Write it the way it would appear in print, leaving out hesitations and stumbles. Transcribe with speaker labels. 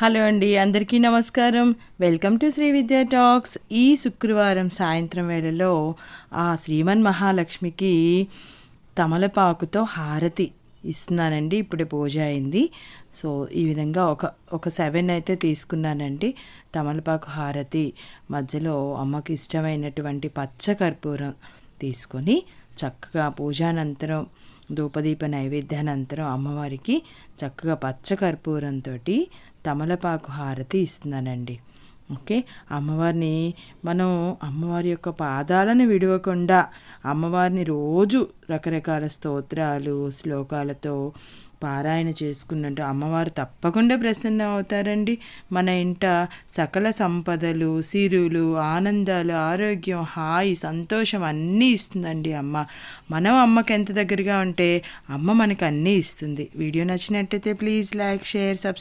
Speaker 1: Hello అండి, అందరికీ నమస్కారం. వెల్కమ్ టు శ్రీ విద్యా టాక్స్. ఈ శుక్రవారం సాయంత్రం వేళలో ఆ శ్రీమన్ మహాలక్ష్మికి తమలపాకుతో హారతి ఇస్తున్నానండి. ఇప్పుడే పూజ అయింది. సో ఈ విధంగా ఒక 7 అయితే తీసుకున్నానండి. తమలపాకు హారతి మధ్యలో అమ్మకి ఇష్టమైనటువంటి పచ్చ కర్పూరం తీసుకొని చక్కగా పూజానంతరం ధూపదీప నైవేద్యానంతరం అమ్మవారికి చక్కగా పచ్చ కర్పూరంతో తమలపాకు హారతి ఇస్తున్నానండి. ఓకే, అమ్మవారి యొక్క పాదాలను విడవకుండా అమ్మవారిని రోజు రకరకాల స్తోత్రాలు శ్లోకాలతో పారాయణ చేసుకున్నట్టు అమ్మవారు తప్పకుండా ప్రసన్నం అవుతారండి. మన ఇంట సకల సంపదలు, సిరులు, ఆనందాలు, ఆరోగ్యం, హాయి, సంతోషం అన్నీ ఇస్తుందండి అమ్మ. మనం అమ్మకి ఎంత దగ్గరగా ఉంటే అమ్మ మనకు అన్నీ ఇస్తుంది. వీడియో నచ్చినట్టయితే ప్లీజ్ లైక్, షేర్, సబ్స్క్రైబ్.